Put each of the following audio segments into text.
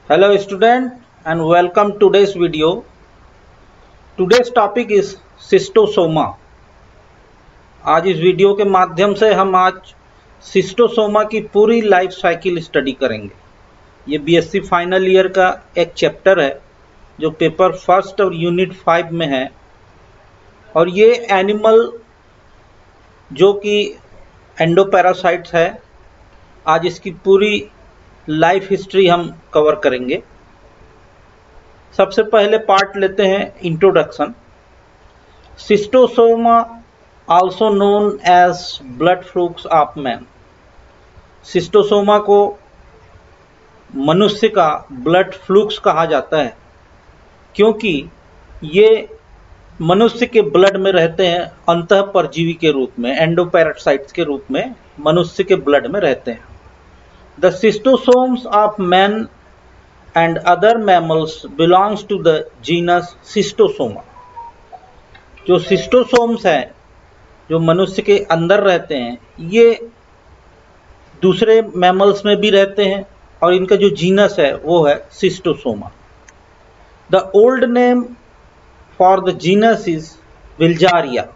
Hello student and welcome today's video. Today's topic is schistosoma. आज इस video के माध्यम से हम आज सिस्टोसोमा की पूरी लाइफ साइकिल स्टडी करेंगे। ये बीएससी फाइनल ईयर का एक चैप्टर है जो पेपर फर्स्ट और यूनिट 5 में है और ये एनिमल जो कि एंडोपैरासाइट्स है, आज इसकी पूरी लाइफ हिस्ट्री हम कवर करेंगे। सबसे पहले पार्ट लेते हैं introduction. Schistosoma also known as blood flukes of man. Schistosoma को मनुष्य का ब्लड फ्लूक्स कहा जाता है क्योंकि ये मनुष्य के ब्लड में रहते हैं, अंतः परजीवी के रूप में, एंडोपैरासाइट्स के रूप में मनुष्य के ब्लड में रहते हैं। The schistosomes of man and other mammals belongs to the genus Schistosoma। जो सिस्टोसोम्स हैं जो मनुष्य के अंदर रहते हैं, ये दूसरे मैमल्स में भी रहते हैं और इनका जो जीनस है वो है Schistosoma. The old name for the genus is Bilharzia.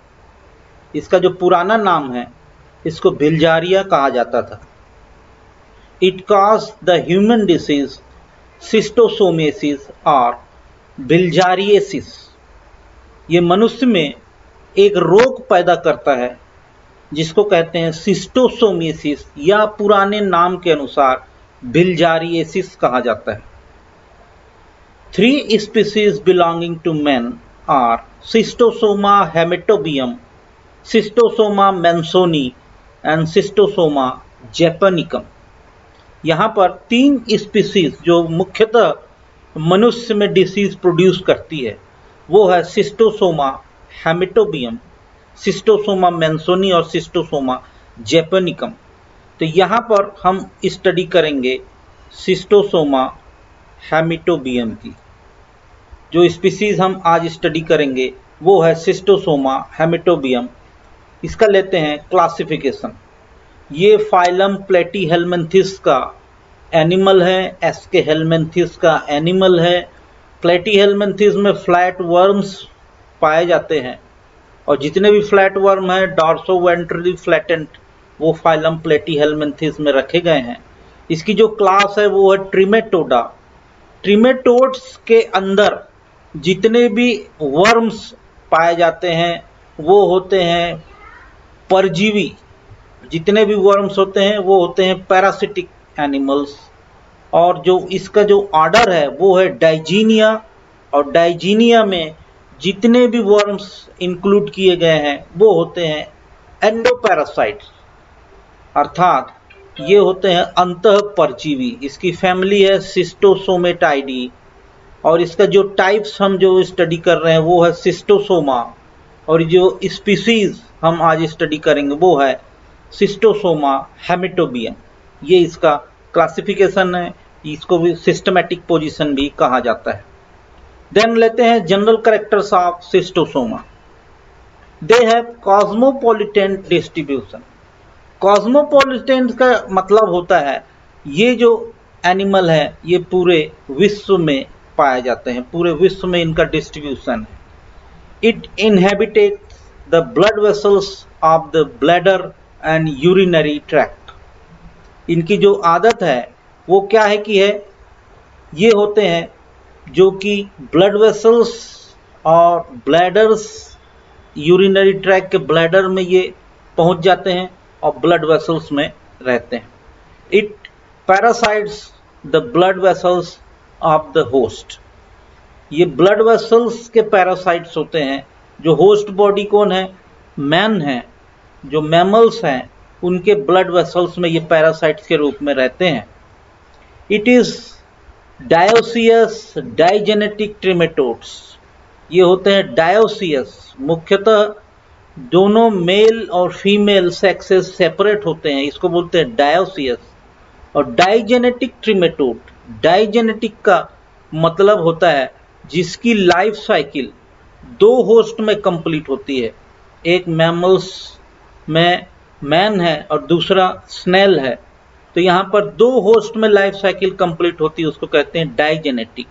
इसका जो पुराना नाम है इसको बिल्जारिया कहा जाता था। It cause the human disease schistosomiasis और बिल्जारिएसिस। ये मनुष्य में एक रोग पैदा करता है जिसको कहते हैं सिस्टोसोमेसिस या पुराने नाम के अनुसार बिल्जारिएसिस कहा जाता है। 3 species belonging to man are Schistosoma haematobium, Schistosoma mansoni and Schistosoma japonicum. यहाँ पर 3 स्पीसीज जो मुख्यतः मनुष्य में डिसीज प्रोड्यूस करती है वो है सिस्टोसोमा हेमेटोबियम, सिस्टोसोमा मैंसोनी और सिस्टोसोमा जैपनिकम। तो यहाँ पर हम स्टडी करेंगे सिस्टोसोमा हेमेटोबियम की। जो स्पीसीज हम आज स्टडी करेंगे वो है सिस्टोसोमा हेमेटोबियम। इसका लेते हैं क्लासिफिकेशन। ये फाइलम प्लेटीहेल्मिन्थिस का एनिमल है, एस्के हेल्मिन्थिस का एनिमल है। प्लेटीहेल्मिन्थिस में फ्लैट वर्म्स पाए जाते हैं और जितने भी फ्लैट वर्म हैं डॉर्सोवेंट्रली फ्लैटेंट वो फाइलम प्लेटीहेल्मिन्थिस में रखे गए हैं। इसकी जो क्लास है वो है ट्रिमेटोडा। ट्रिमेटोड्स के अंदर जितने भी वर्म्स पाए जाते हैं वो होते हैं परजीवी। जितने भी वर्म्स होते हैं वो होते हैं पैरासिटिक एनिमल्स। और जो इसका जो ऑर्डर है वो है डाइजीनिया, और डाइजीनिया में जितने भी वर्म्स इंक्लूड किए गए हैं वो होते हैं एंडोपैरासाइट्स, अर्थात ये होते हैं अंतः परजीवी। इसकी फैमिली है सिस्टोसोमेटाइडी और इसका जो टाइप्स हम जो स्टडी कर रहे हैं वो है सिस्टोसोमा, और जो स्पीसीज हम आज स्टडी करेंगे वो है सिस्टोसोमा हेमेटोबियम। ये इसका क्लासिफिकेशन है, इसको भी सिस्टमैटिक पोजीशन भी कहा जाता है। देन लेते हैं general characters of schistosoma. They have cosmopolitan distribution. Cosmopolitan का मतलब होता है ये जो एनिमल है ये पूरे विश्व में पाए जाते हैं, पूरे विश्व में इनका डिस्ट्रीब्यूशन है। It inhabits the blood vessels of the bladder and urinary tract. इनकी जो आदत है वो क्या है कि ये होते हैं जो कि ब्लड वेसल्स और ब्लैडर्स, यूरिनरी ट्रैक्ट के ब्लैडर में ये पहुंच जाते हैं और ब्लड वेसल्स में रहते हैं। It parasites the blood vessels of the host. ये ब्लड वेसल्स के पैरासाइट्स होते हैं। जो होस्ट बॉडी कौन है? मैन है। जो मैमल्स हैं उनके ब्लड वेसल्स में ये पैरासाइट्स के रूप में रहते हैं। It is dioecious digenetic trematodes. ये होते हैं डायोसियस, मुख्यतः दोनों मेल और फीमेल सेक्सेस सेपरेट होते हैं, इसको बोलते हैं डायोसियस। और डाइजेनेटिक ट्रिमेटोड, डाइजेनेटिक का मतलब होता है जिसकी लाइफ साइकिल 2 होस्ट में कंप्लीट होती है। एक मैमल्स में मैन है और दूसरा स्नेल है। तो यहाँ पर 2 होस्ट में लाइफ साइकिल कंप्लीट होती है, उसको कहते हैं डाइजेनेटिक।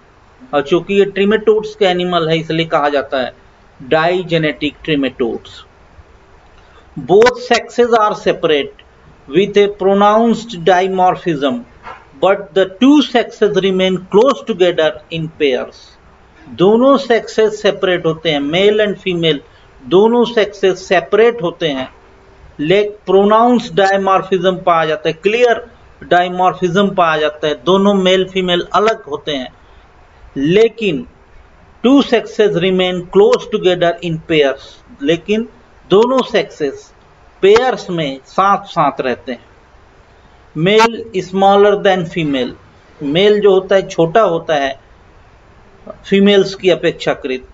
और चूंकि ये ट्रिमेटोड्स के एनिमल है इसलिए कहा जाता है digenetic trematodes. Both sexes are separate with a pronounced dimorphism, but the two sexes remain close together in pairs. दोनों sexes separate होते हैं, मेल एंड फीमेल दोनों sexes separate होते हैं, लेकिन प्रोनाउंस डायमॉर्फिज्म पाया जाता है, क्लियर डायमॉर्फिज्म पाया जाता है, दोनों मेल फीमेल अलग होते हैं, लेकिन two sexes remain close together in pairs, लेकिन दोनों सेक्सेस पेयर्स में साथ साथ रहते हैं। Male smaller than female, male जो होता है छोटा होता है फीमेल्स की अपेक्षाकृत।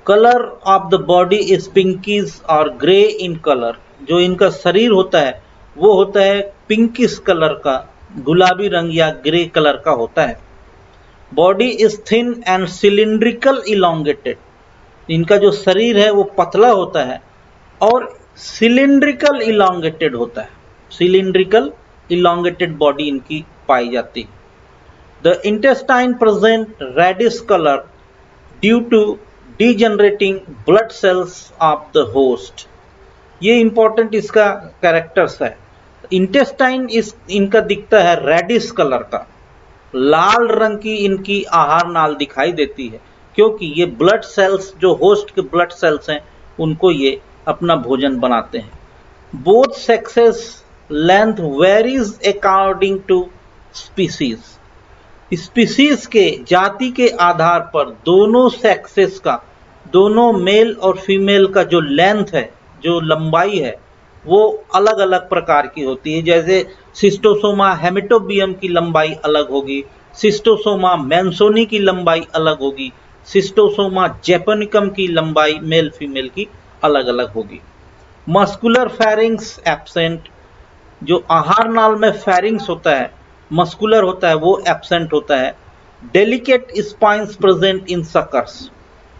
Colour of the body is pinkish और ग्रे इन कलर, जो इनका शरीर होता है वो होता है पिंकिश कलर का, गुलाबी रंग या ग्रे कलर का होता है। Body is thin and cylindrical elongated, इनका जो शरीर है वो पतला होता है और सिलिंड्रिकल इलोंगेटेड होता है, सिलिंड्रिकल इलोंगेटेड बॉडी इनकी पाई जाती है। The intestine present reddish colour due to degenerating blood cells of the host, ये इंपॉर्टेंट इसका कैरेक्टर्स है। इंटेस्टाइन इनका दिखता है रेडिश कलर का, लाल रंग की इनकी आहार नाल दिखाई देती है, क्योंकि ये ब्लड सेल्स जो होस्ट के ब्लड सेल्स हैं उनको ये अपना भोजन बनाते हैं। Both sexes length varies according to species, species के जाति के आधार पर दोनों सेक्सेस का, दोनों मेल और फीमेल का जो लेंथ है, जो लंबाई है वो अलग अलग प्रकार की होती है। जैसे सिस्टोसोमा हेमिटोबियम की लंबाई अलग होगी, सिस्टोसोमा मैंसोनी की लंबाई अलग होगी, सिस्टोसोमा जैपोनिकम की लंबाई मेल फीमेल की अलग अलग होगी। मस्कुलर फेरिंग्स एब्सेंट, जो आहार नाल में फेरिंग्स होता है मस्कुलर होता है वो एब्सेंट होता है। Delicate spines present in suckers,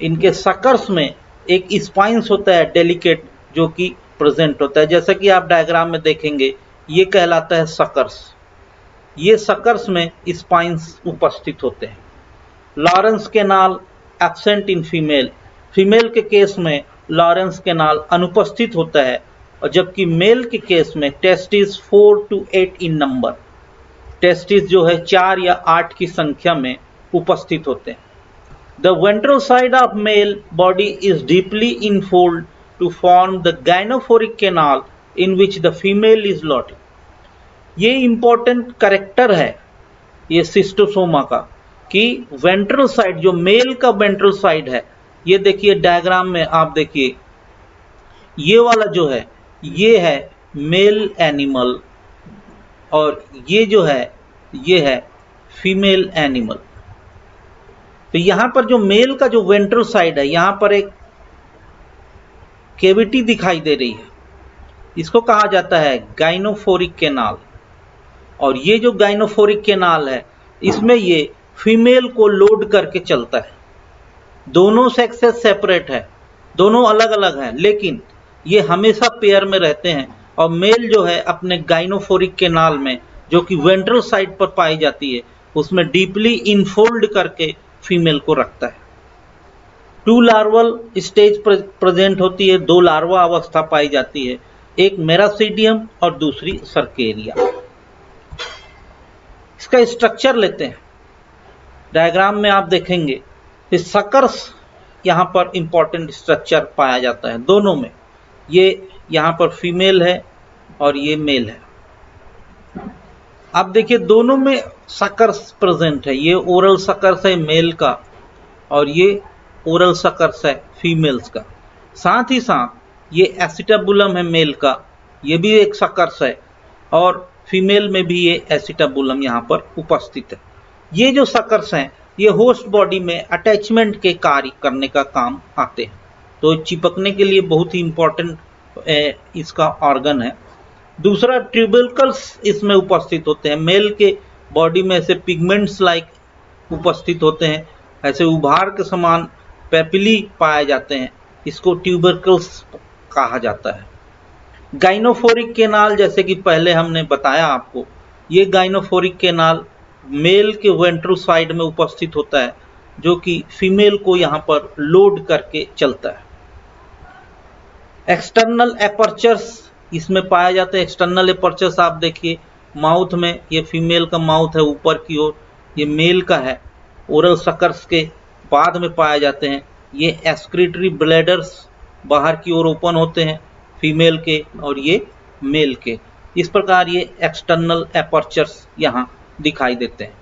इनके सकर्स में एक स्पाइंस होता है डेलिकेट जो कि प्रेजेंट होता है, जैसा कि आप डायग्राम में देखेंगे ये कहलाता है सकर्स, ये सकर्स में स्पाइंस उपस्थित होते हैं। Lawrence canal absent in female, female के केस में लॉरेंस कैनाल अनुपस्थित होता है, और जबकि मेल के केस में testis 4 to 8 in number, testis जो है 4 या 8 की संख्या में उपस्थित होते हैं। The ventral side of male body is deeply infold to form the gynaecophoric canal in which the female is lodged, ये इंपॉर्टेंट कैरेक्टर है ये सिस्टोसोमा का कि वेंट्रल साइड जो मेल का वेंट्रल साइड है, ये देखिए डायग्राम में आप देखिए ये वाला जो है ये है मेल एनिमल और ये जो है ये है फीमेल एनिमल। तो यहां पर जो मेल का जो वेंट्रल साइड है यहां पर एक कैविटी दिखाई दे रही है, इसको कहा जाता है गाइनोफोरिक कैनाल, और ये जो गाइनोफोरिक कैनाल है इसमें ये फीमेल को लोड करके चलता है। दोनों सेक्सेस सेपरेट है, दोनों अलग अलग हैं, लेकिन ये हमेशा पेयर में रहते हैं, और मेल जो है अपने गाइनोफोरिक कैनाल में जो कि वेंट्रल साइड पर पाई जाती है उसमें डीपली इनफोल्ड करके फीमेल को रखता है। 2 लार्वल स्टेज प्रेजेंट होती है, 2 लार्वा अवस्था पाई जाती है, एक मेरासीडियम और दूसरी सर्केरिया। इसका स्ट्रक्चर लेते हैं, डायग्राम में आप देखेंगे कि सकर्स यहाँ पर इंपॉर्टेंट स्ट्रक्चर पाया जाता है दोनों में, ये यहाँ पर फीमेल है और ये मेल है। आप देखिए दोनों में सकर्स प्रेजेंट है, ये ओरल सकर्स है मेल का और ये ओरल सकर्स है फीमेल्स का। साथ ही साथ ये एसिटाबुलम है मेल का, ये भी एक सकर्स है, और फीमेल में भी ये एसिटाबुलम यहाँ पर उपस्थित है। ये जो सकर्स हैं ये होस्ट बॉडी में अटैचमेंट के कार्य करने का काम आते हैं, तो चिपकने के लिए बहुत ही इंपॉर्टेंट इसका ऑर्गन है। दूसरा ट्यूबरकल्स इसमें उपस्थित होते हैं, मेल के बॉडी में ऐसे पिगमेंट्स लाइक उपस्थित होते हैं, ऐसे उभार के समान पेपिली पाए जाते हैं, इसको ट्यूबरकल्स कहा जाता है। गाइनोफोरिक कैनाल जैसे कि पहले हमने बताया आपको ये गाइनोफोरिक कैनाल मेल के वेंट्रोसाइड में उपस्थित होता है, जो कि फीमेल को यहाँ पर लोड करके चलता है। एक्सटर्नल एपर्चर्स इसमें पाए जाते हैं। एक्सटर्नल एपर्चर्स आप देखिए, माउथ में ये फीमेल का माउथ है ऊपर की ओर, ये मेल का है। ओरल सकर्स के बाद में पाए जाते हैं। ये एक्सक्रीटरी ब्लैडर्स बाहर की ओर ओपन होते हैं फीमेल के, और ये मेल के। इस प्रकार ये एक्सटर्नल एपर्चर्स यहाँ दिखाई देते हैं।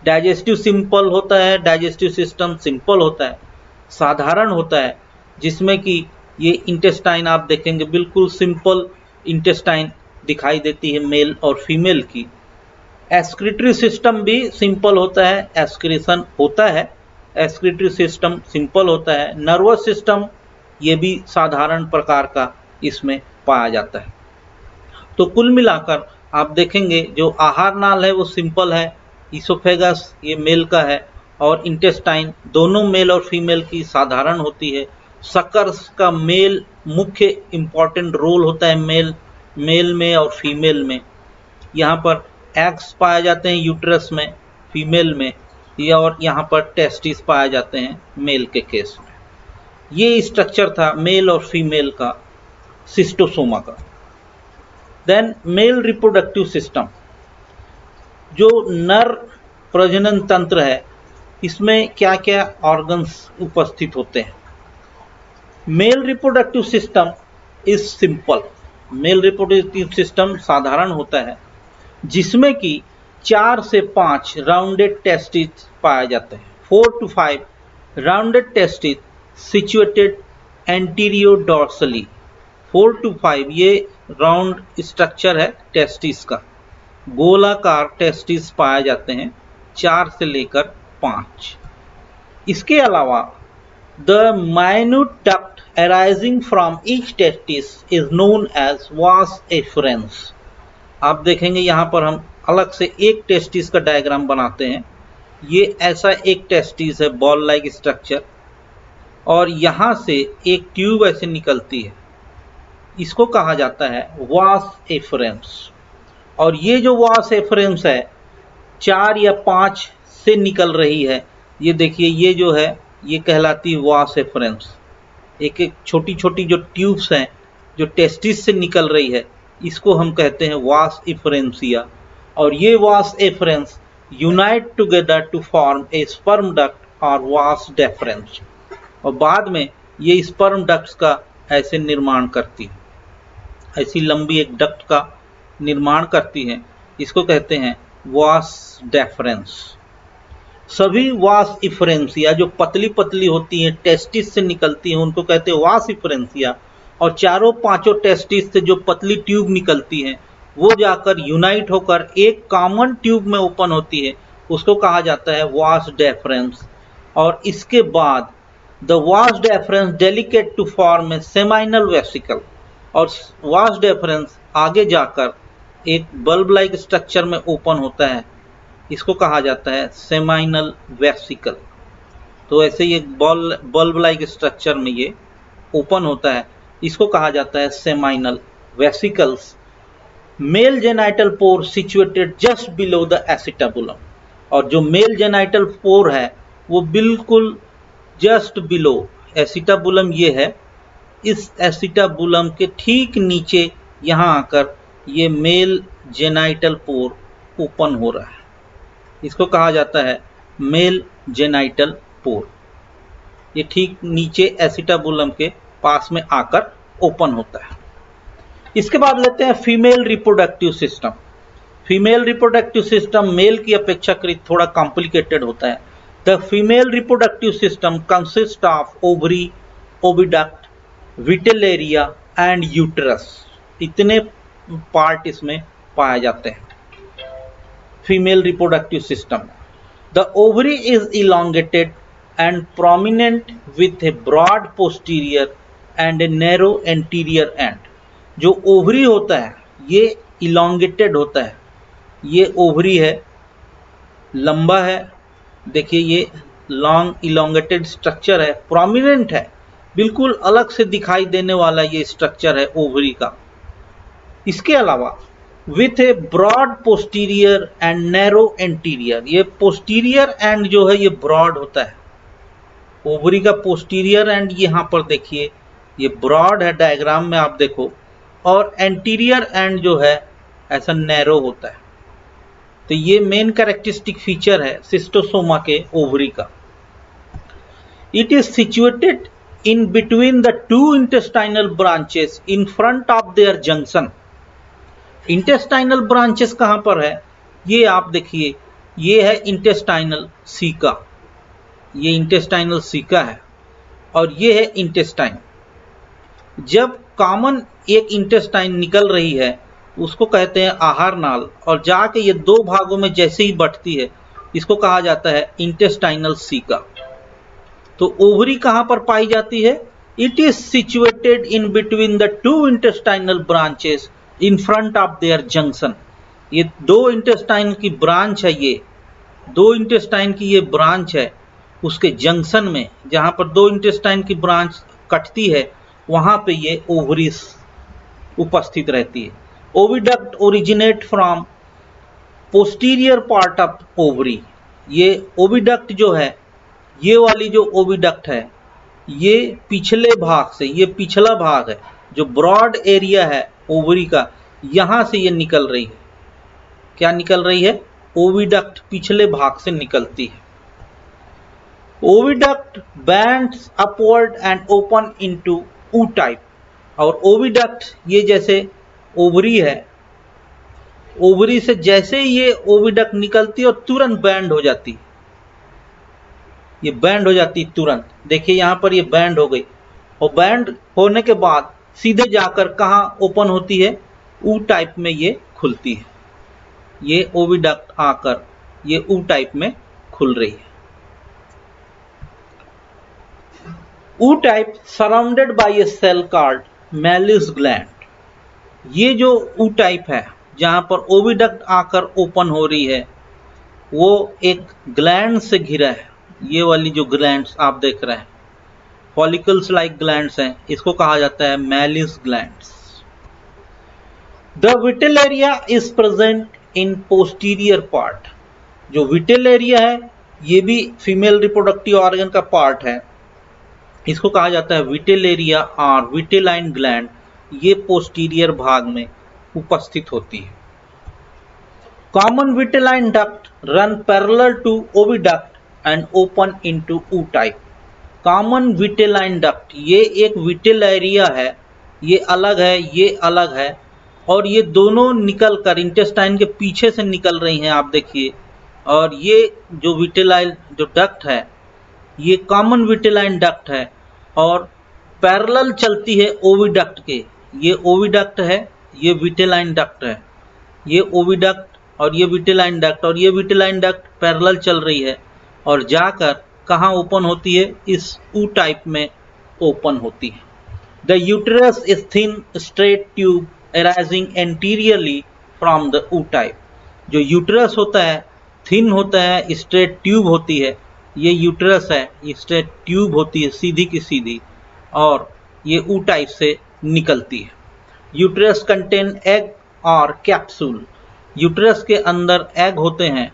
डाइजेस्टिव सिंपल होता है, डाइजेस्टिव सिस्टम सिंपल होता है, साधारण होता है, जिसमें कि ये इंटेस्टाइन आप देखेंगे बिल्कुल सिंपल इंटेस्टाइन दिखाई देती है मेल और फीमेल की। एक्सक्रीटरी सिस्टम भी सिंपल होता है, एक्सक्रीशन होता है, एक्सक्रीटरी सिस्टम सिंपल होता है। नर्वस सिस्टम ये भी साधारण प्रकार का इसमें पाया जाता है। तो कुल मिलाकर आप देखेंगे जो आहार नाल है वो सिंपल है, इसोफेगस ये मेल का है, और इंटेस्टाइन दोनों मेल और फीमेल की साधारण होती है। सकर्स का मेल मुख्य इम्पॉर्टेंट रोल होता है मेल में और फीमेल में। यहाँ पर एग्स पाए जाते हैं यूट्रस में फीमेल में, और यहाँ पर टेस्टिस पाए जाते हैं मेल के केस में। ये स्ट्रक्चर था मेल और फीमेल का सिस्टोसोमा का। देन मेल रिप्रोडक्टिव सिस्टम, जो नर प्रजनन तंत्र है, इसमें क्या क्या ऑर्गन्स उपस्थित होते हैं। Male reproductive system is simple. Male reproductive system साधारण होता है, जिसमें कि 4 से 5 राउंडेड टेस्टिस पाए जाते हैं। 4 to 5 rounded testis situated anterior dorsally. 4 to 5 ये राउंड स्ट्रक्चर है टेस्टिस का, गोलाकार टेस्टिस पाए जाते हैं 4 से लेकर 5। इसके अलावा the minute duct arising from each testis is known as vas efferens। आप देखेंगे यहाँ पर हम अलग से एक टेस्टिस का डायग्राम बनाते हैं। ये ऐसा एक टेस्टिस है, बॉल लाइक स्ट्रक्चर, और यहाँ से एक ट्यूब ऐसे निकलती है, इसको कहा जाता है वास एफरेंस। और ये जो वास एफरेंस है 4 या 5 से निकल रही है, ये देखिए ये जो है ये कहलाती है वास एफरेंस। एक एक छोटी छोटी जो ट्यूब्स हैं जो टेस्टिस से निकल रही है, इसको हम कहते हैं वास एफरेंसिया। और ये vas efferens unite together to form a sperm duct और वास डेफरेंस, और बाद में ये स्पर्म डक्ट्स का ऐसे निर्माण करती है, ऐसी लंबी एक डक्ट का निर्माण करती है, इसको कहते हैं वास डेफरेंस। सभी वास इफरेंसिया जो पतली पतली होती हैं टेस्टिस से निकलती हैं, उनको कहते हैं वास इफरेंसिया। और चारों पांचों टेस्टिस से जो पतली ट्यूब निकलती हैं, वो जाकर यूनाइट होकर एक कॉमन ट्यूब में ओपन होती है, उसको कहा जाता है वास डेफरेंस। और इसके बाद the vas deferens delicate to form a seminal vesicle, और वास डेफरेंस आगे जाकर एक बल्ब लाइक स्ट्रक्चर में ओपन होता है, इसको कहा जाता है सेमाइनल वेसिकल। तो ऐसे ये बल्ब लाइक स्ट्रक्चर में ये ओपन होता है, इसको कहा जाता है seminal vesicles. Mail genital pour situated just below the acetabulum, और जो मेल जेनाइटल पोर है वो बिल्कुल जस्ट बिलो एसिटाबुलम ये है, इस एसिटाबुलम के ठीक नीचे यहाँ आकर ये मेल जेनाइटल पोर ओपन हो रहा है, इसको कहा जाता है मेल जेनाइटल पोर। ये ठीक नीचे एसिटाबुलम के पास में आकर ओपन होता है। इसके बाद लेते हैं female reproductive system. Female reproductive system male की अपेक्षाकृत थोड़ा कॉम्प्लिकेटेड होता है। The female reproductive system consist of ovary, oviduct, vitellaria and uterus. इतने पार्ट इसमें पाए जाते हैं female reproductive system. The ovary is elongated and prominent with a broad posterior and a narrow anterior end. जो ovary होता है ये elongated होता है, ये ओवरी है, लंबा है, देखिए ये लॉन्ग इलोंगेटेड स्ट्रक्चर है, प्रोमिनेंट है, बिल्कुल अलग से दिखाई देने वाला ये स्ट्रक्चर है ओवरी का। इसके अलावा with a broad posterior end narrow anterior. ये पोस्टीरियर एंड जो है ये ब्रॉड होता है, ओवरी का पोस्टीरियर एंड यहाँ पर देखिए ये ब्रॉड है, डायग्राम में आप देखो, और एंटीरियर एंड जो है ऐसा नैरो होता है। तो ये मेन कैरेक्टरिस्टिक फीचर है सिस्टोसोमा के ओवरी का। It is situated in between the two intestinal branches in front of their junction। Intestinal branches कहां पर है, ये आप देखिए, ये है इंटेस्टाइनल सीका, ये इंटेस्टाइनल सीका है और ये है इंटेस्टाइन। जब कॉमन एक इंटेस्टाइन निकल रही है उसको कहते हैं आहार नाल, और जाके ये दो भागों में जैसे ही बढ़ती है इसको कहा जाता है इंटेस्टाइनल सीका। तो ओवरी कहां पर पाई जाती है, it is situated in between the two intestinal branches in front of their junction. ये दो इंटेस्टाइन की ब्रांच है, ये दो इंटेस्टाइन की ये ब्रांच है, उसके जंक्शन में जहां पर दो इंटेस्टाइन की ब्रांच कटती है वहां पे ये ओवरीज उपस्थित रहती है। Oviduct originate from posterior part of ovary. ये ओविडक्ट जो है, ये वाली जो ओविडक्ट है ये पिछले भाग से, ये पिछला भाग है जो ब्रॉड एरिया है ओवरी का, यहां से ये निकल रही है। क्या निकल रही है, ओविडक्ट पिछले भाग से निकलती है। Oviduct bands upward and open into ऊ टाइप। और ओविडक्ट ये जैसे ओवरी है, ओवरी से जैसे ही ये ओविडक्ट निकलती है और तुरंत बैंड हो जाती है, ये बैंड हो जाती तुरंत। देखिए यहां पर ये बैंड हो गई, और बैंड होने के बाद सीधे जाकर कहां ओपन होती है, ऊ टाइप में ये खुलती है। ये ओविडक्ट आकर ये ऊ टाइप में खुल रही है। Ootype surrounded by a cell called Mehlis gland. ये जो ऊ टाइप है जहां पर ओविडक्ट आकर ओपन हो रही है वो एक ग्लैंड से घिरा है। ये वाली जो ग्लैंड्स आप देख रहे हैं, फॉलिकल्स लाइक ग्लैंड्स हैं, इसको कहा जाता है Mehlis glands. The vital area is present in posterior part. जो विटल एरिया है ये भी फीमेल रिप्रोडक्टिव ऑर्गन का पार्ट है, इसको कहा जाता है विटल एरिया और विटेलाइन ग्लैंड। ये पोस्टीरियर भाग में उपस्थित होती है। Common vitelline duct run parallel to oviduct and open into ootype. Common vitelline duct, ये एक विटेल एरिया है, ये अलग है, ये अलग है, और ये दोनों निकल कर इंटेस्टाइन के पीछे से निकल रही हैं आप देखिए। और ये जो विटेलाइन जो डक्ट है ये कॉमन विटेलाइन डक्ट है और पैरेलल चलती है ओविडक्ट के। ये ओविडक्ट है, ये विटेलाइन डक्ट है, ये ओविडक्ट और ये विटेलाइन डक्ट, और ये विटेलाइन डक्ट पैरेलल चल रही है और जाकर कहाँ ओपन होती है, इस ऊ टाइप में ओपन होती है। The uterus is thin straight tube arising anteriorly from the ऊ टाइप। जो यूटेरस होता है थिन होता है, स्ट्रेट ट्यूब होती है, ये यूटेरस है, ये स्ट्रेट ट्यूब होती है सीधी की सीधी, और ये ऊ टाइप से निकलती है। यूटेरस कंटेन एग और कैप्सूल। यूटेरस के अंदर एग होते हैं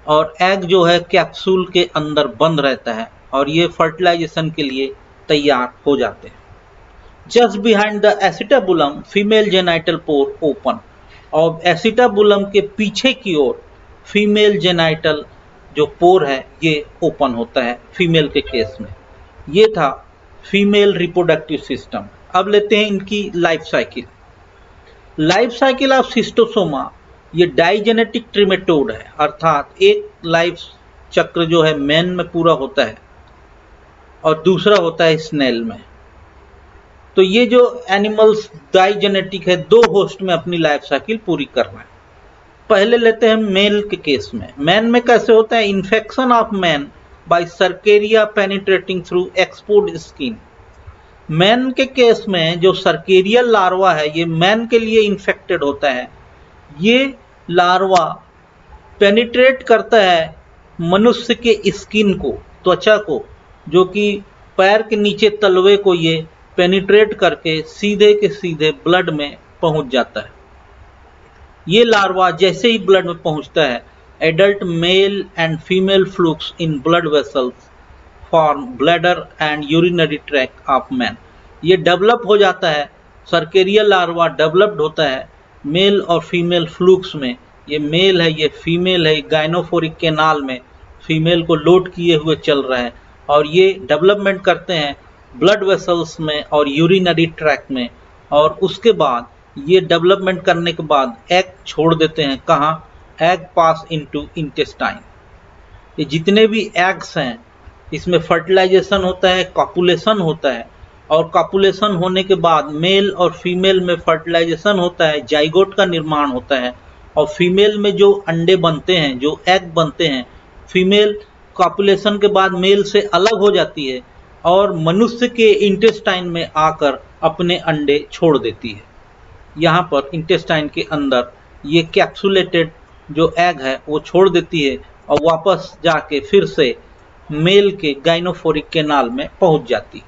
और एग जो है कैप्सूल के अंदर बंद रहता है और ये फर्टिलाइजेशन के लिए तैयार हो जाते हैं। Just behind the acetabulum female genital pour open. और एसिटाबुलम के पीछे की ओर फीमेल जेनाइटल जो पोर है ये ओपन होता है फीमेल के केस में। ये था फीमेल रिप्रोडक्टिव सिस्टम। अब लेते हैं इनकी life cycle. Life cycle of schistosoma, ये डाइजेनेटिक ट्रिमेटोड है, अर्थात एक लाइफ चक्र जो है मैन में पूरा होता है और दूसरा होता है स्नेल में। तो ये जो एनिमल्स डाइजेनेटिक है, दो होस्ट में अपनी लाइफ साइकिल पूरी कर रहे हैं। पहले लेते हैं मेल के केस में। मैन में कैसे होता है, infection of man by cercaria penetrating through exposed skin. Man के केस में जो सर्केरियल लार्वा है ये मैन के लिए इन्फेक्टेड होता है। ये लार्वा पेनिट्रेट करता है मनुष्य के स्किन को, त्वचा को, जो कि पैर के नीचे तलवे को ये पेनिट्रेट करके सीधे के सीधे ब्लड में पहुंच जाता है। ये लार्वा जैसे ही ब्लड में पहुंचता है, adult male and female flukes in blood vessels form bladder and urinary tract of man. ये डेवलप हो जाता है, सर्केरियल लार्वा डेवलप्ड होता है मेल और फीमेल फ्लूक्स में। ये मेल है, ये फीमेल है, गाइनोफोरिक केनाल में फीमेल को लोड किए हुए चल रहा है, और ये डेवलपमेंट करते हैं ब्लड वेसल्स में और यूरिनरी ट्रैक्ट में। और उसके बाद ये डेवलपमेंट करने के बाद एग छोड़ देते हैं। कहाँ? एग पास इनटू इंटेस्टाइन। ये जितने भी एग्स हैं इसमें फर्टिलाइजेशन होता है, कॉपुलेशन होता है, और कॉपुलेशन होने के बाद मेल और फीमेल में फर्टिलाइजेशन होता है, जाइगोट का निर्माण होता है, और फीमेल में जो अंडे बनते हैं, जो एग बनते हैं, फीमेल कॉपुलेशन के बाद मेल से अलग हो जाती है और मनुष्य के इंटेस्टाइन में आकर अपने अंडे छोड़ देती है। यहाँ पर इंटेस्टाइन के अंदर ये कैप्सुलेटेड जो एग है वो छोड़ देती है और वापस जाके फिर से मेल के गाइनोफोरिक केनाल में पहुंच जाती है,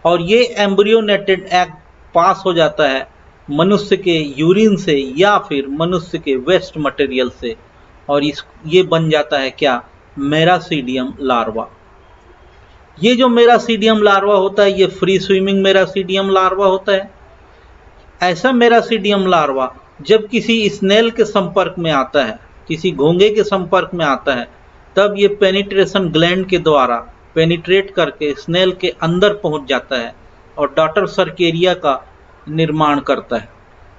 और ये एम्ब्रियोनेटेड एग पास हो जाता है मनुष्य के यूरिन से या फिर मनुष्य के वेस्ट मटेरियल से, और ये बन जाता है क्या? मेरासीडियम लार्वा। ये जो मेरासीडियम लार्वा होता है ये फ्री स्विमिंग मेरासीडियम लार्वा होता है। ऐसा मेरासीडियम लार्वा जब किसी स्नेल के संपर्क में आता है, किसी घोंघे के संपर्क में आता है, तब ये पेनिट्रेशन ग्लैंड के द्वारा पेनिट्रेट करके स्नेल के अंदर पहुंच जाता है और डॉटर सर्केरिया का निर्माण करता है।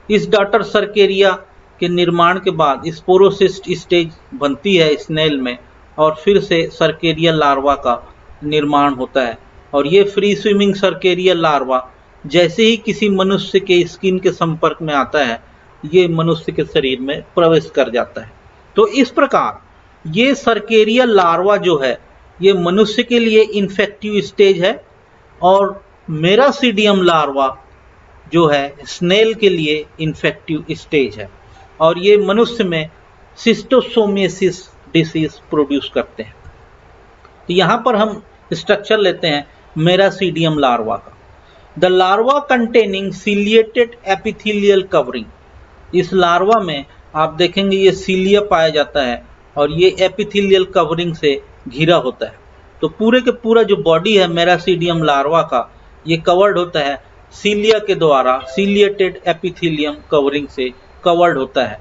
इस डॉटर सर्केरिया के निर्माण के बाद स्पोरोसिस्ट स्टेज बनती है स्नेल में, और फिर से सर्केरिया लार्वा का निर्माण होता है। और ये फ्री स्विमिंग सर्केरिया लार्वा जैसे ही किसी मनुष्य के स्किन के संपर्क में आता है, ये मनुष्य के शरीर में प्रवेश कर जाता है। तो इस प्रकार ये सर्केरिया लार्वा जो है ये मनुष्य के लिए इन्फेक्टिव स्टेज है, और मेरासीडियम लार्वा जो है स्नेल के लिए इन्फेक्टिव स्टेज है, और ये मनुष्य में सिस्टोसोमियासिस डिसीज प्रोड्यूस करते हैं। तो यहाँ पर हम स्ट्रक्चर लेते हैं मेरासीडियम लार्वा का। The larva containing ciliated epithelial covering. इस लार्वा में आप देखेंगे ये सीलिया पाया जाता है और ये एपिथेलियल कवरिंग से घिरा होता है। तो पूरे के पूरा जो बॉडी है मेरासीडियम लार्वा का, ये कवर्ड होता है सीलिया के द्वारा, सीलिएटेड एपिथेलियम कवरिंग से कवर्ड होता है।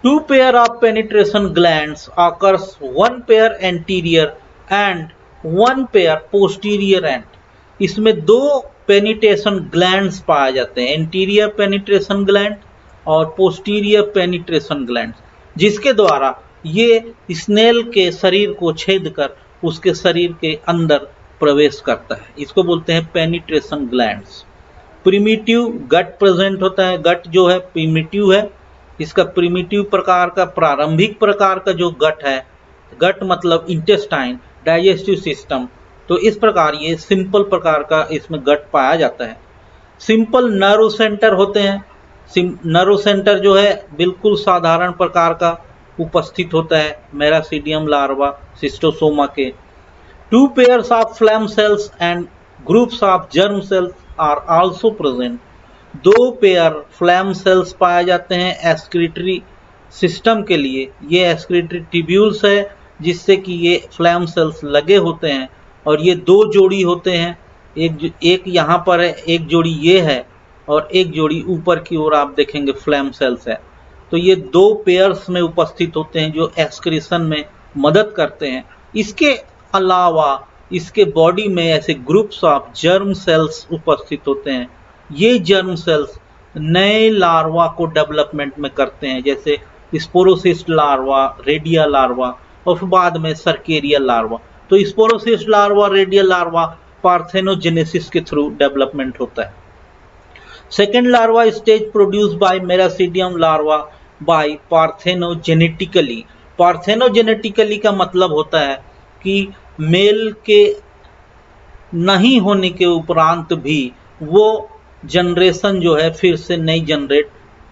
2 pair of penetration glands occurs, 1 pair anterior and 1 pair posterior and. इसमें 2 पेनिट्रेशन ग्लैंड्स पाए जाते हैं, एंटीरियर पेनिट्रेशन ग्लैंड और पोस्टीरियर पेनिट्रेशन ग्लैंड, जिसके द्वारा ये स्नेल के शरीर को छेद कर उसके शरीर के अंदर प्रवेश करता है। इसको बोलते हैं पेनिट्रेशन ग्लैंड्स। प्रिमिटिव गट प्रेजेंट होता है। गट जो है प्रिमिटिव है, इसका प्रिमिटिव प्रकार का, प्रारंभिक प्रकार का जो गट है, गट मतलब इंटेस्टाइन, डाइजेस्टिव सिस्टम, तो इस प्रकार ये सिंपल प्रकार का इसमें गट पाया जाता है। सिंपल नर्व सेंटर होते हैं। नर्व सेंटर जो है बिल्कुल साधारण प्रकार का उपस्थित होता है मेरासीडियम लार्वा सिस्टोसोमा के। 2 pairs of flame cells and groups of germ cells are also present. 2 pair flame cells पाए जाते हैं एक्सक्रीटरी सिस्टम के लिए। ये एक्सक्रीटरी ट्यूब्यूल्स है जिससे कि ये फ्लैम सेल्स लगे होते हैं, और ये 2 जोड़ी होते हैं, एक यहाँ पर है, एक जोड़ी ये है, और एक जोड़ी ऊपर की ओर आप देखेंगे फ्लैम सेल्स है। तो ये 2 पेयर्स में उपस्थित होते हैं जो एक्सक्रीशन में मदद करते हैं। इसके अलावा इसके बॉडी में ऐसे ग्रुप्स ऑफ जर्म सेल्स उपस्थित होते हैं। ये जर्म सेल्स नए लार्वा को डेवलपमेंट में करते हैं, जैसे स्पोरोसिस्ट लार्वा, रेडिया लार्वा और बाद में सर्केरिया लार्वा। तो sporocyst larva, redia larva parthenogenesis के थ्रू डेवलपमेंट होता है। Second larva stage produce by miracidium larva by parthenogenetically. Parthenogenetically का मतलब होता है कि मेल के नहीं होने के उपरांत भी वो जनरेशन जो है फिर से नई जनरेट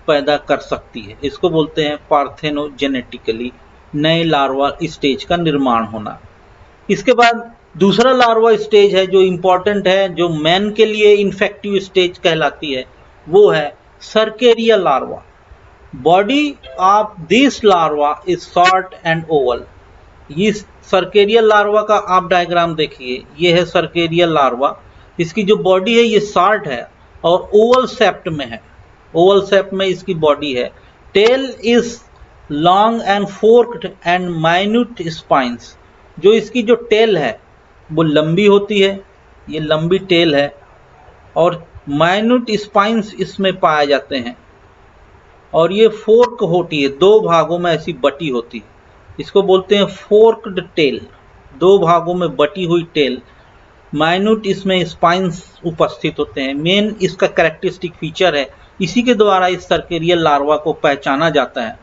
पैदा कर सकती है। इसको बोलते हैं पार्थेनोजेनेटिकली नए लार्वा स्टेज का निर्माण होना। इसके बाद दूसरा लार्वा स्टेज है जो इम्पॉर्टेंट है, जो मैन के लिए इन्फेक्टिव स्टेज कहलाती है, वो है cercaria larva. Body of this larva is short and Oval. इस सर्केरियल लार्वा का आप डायग्राम देखिए, ये है सर्केरियल लार्वा। इसकी जो बॉडी है ये शॉर्ट है और ओवल शेप्ड में है, ओवल शेप में इसकी बॉडी है। Tail is long and forked and minute spines. जो इसकी जो टेल है वो लंबी होती है, ये लंबी टेल है और माइन्यूट स्पाइंस इसमें पाए जाते हैं। और ये फोर्क होती है, दो भागों में ऐसी बटी होती है, इसको बोलते हैं फोर्क्ड टेल, दो भागों में बटी हुई टेल। माइन्यूट इसमें स्पाइंस उपस्थित होते हैं। मेन इसका कैरेक्टरिस्टिक फीचर है, इसी के द्वारा इस सर्केरियल लार्वा को पहचाना जाता है।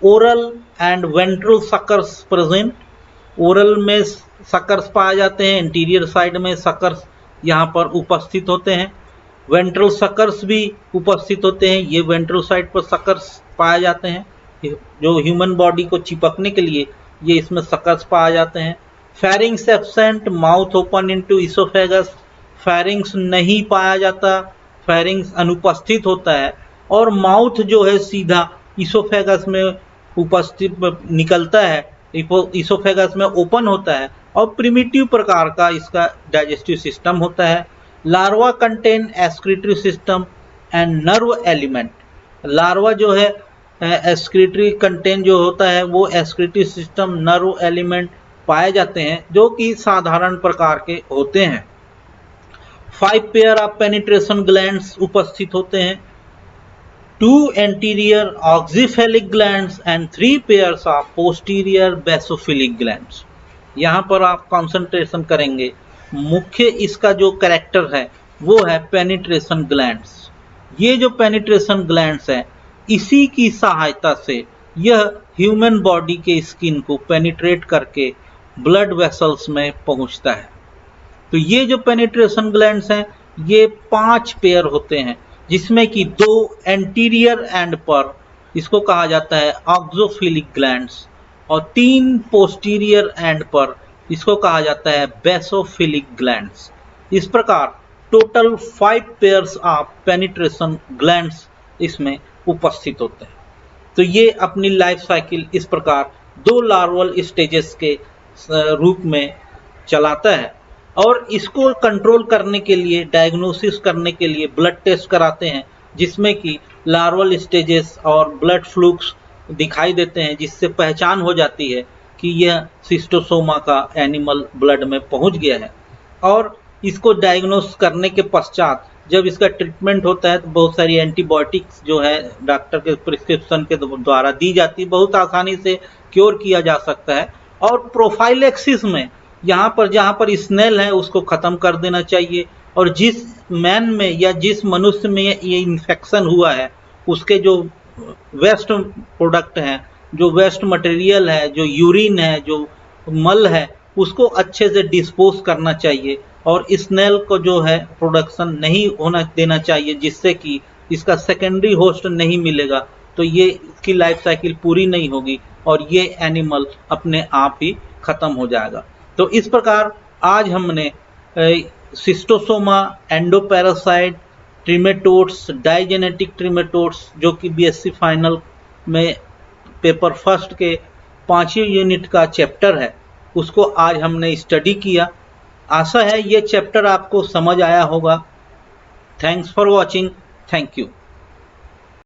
Oral and ventral suckers present. Oral में सकर्स पाए जाते हैं, इंटीरियर साइड में सकर्स यहाँ पर उपस्थित होते हैं। वेंट्रल सकर्स भी उपस्थित होते हैं, ये वेंट्रल साइड पर सकर्स पाए जाते हैं, जो ह्यूमन बॉडी को चिपकने के लिए ये इसमें सकर्स पाए जाते हैं। Pharynx absent, mouth open into oesophagus. Pharynx नहीं पाया जाता, फेरिंग्स अनुपस्थित होता है और माउथ जो है सीधा इसोफेगस में उपस्थित निकलता है, इसोफेगस में ओपन होता है और प्रिमिटिव प्रकार का इसका डाइजेस्टिव सिस्टम होता है। Larva contain excretory system and nerve element. Larva जो है एक्सक्रीटरी कंटेन जो होता है वो एक्सक्रीटरी सिस्टम, नर्व एलिमेंट पाए जाते हैं जो कि साधारण प्रकार के होते हैं। 5 पेयर ऑफ पेनिट्रेशन ग्लैंड्स उपस्थित होते हैं, 2 anterior oxyphilic glands and 3 pairs of posterior basophilic glands. यहाँ पर आप कंसंट्रेशन करेंगे, मुख्य इसका जो कैरेक्टर है वो है पेनिट्रेशन ग्लैंड्स। ये जो पेनिट्रेशन ग्लैंड्स है इसी की सहायता से यह ह्यूमन बॉडी के स्किन को पेनिट्रेट करके ब्लड वेसल्स में पहुंचता है। तो ये जो पेनिट्रेशन ग्लैंड्स हैं ये 5 पेयर होते हैं, जिसमें कि 2 एंटीरियर एंड पर, इसको कहा जाता है ऑक्सोफिलिक ग्लैंड्स, और 3 पोस्टीरियर एंड पर, इसको कहा जाता है बेसोफिलिक ग्लैंड्स। इस प्रकार total 5 pairs of penetration glands इसमें उपस्थित होते हैं। तो ये अपनी लाइफ साइकिल इस प्रकार 2 लार्वल स्टेजेस के रूप में चलाता है और इसको कंट्रोल करने के लिए, डायग्नोसिस करने के लिए ब्लड टेस्ट कराते हैं, जिसमें कि लार्वल स्टेजेस और ब्लड फ्लूक्स दिखाई देते हैं, जिससे पहचान हो जाती है कि यह सिस्टोसोमा का एनिमल ब्लड में पहुंच गया है। और इसको डायग्नोस करने के पश्चात जब इसका ट्रीटमेंट होता है तो बहुत सारी एंटीबायोटिक्स जो है डॉक्टर के प्रिस्क्रिप्शन के द्वारा दी जाती है, बहुत आसानी से क्योर किया जा सकता है। और प्रोफाइलेक्सिस में यहाँ पर जहाँ पर स्नेल है उसको ख़त्म कर देना चाहिए, और जिस मैन में या जिस मनुष्य में ये इन्फेक्शन हुआ है उसके जो वेस्ट प्रोडक्ट हैं, जो वेस्ट मटेरियल है, जो यूरिन है, जो मल है, उसको अच्छे से डिस्पोज करना चाहिए और स्नेल को जो है प्रोडक्शन नहीं होना देना चाहिए, जिससे कि इसका सेकेंडरी होस्ट नहीं मिलेगा तो ये इसकी लाइफ साइकिल पूरी नहीं होगी और ये एनिमल अपने आप ही ख़त्म हो जाएगा। तो इस प्रकार आज हमने सिस्टोसोमा, एंडोपैरासाइट, ट्रिमेटोड्स, डाइजेनेटिक ट्रिमेटोड्स, जो कि बीएससी फाइनल में पेपर फर्स्ट के 5वीं यूनिट का चैप्टर है, उसको आज हमने स्टडी किया। आशा है ये चैप्टर आपको समझ आया होगा। Thanks for watching. Thank you.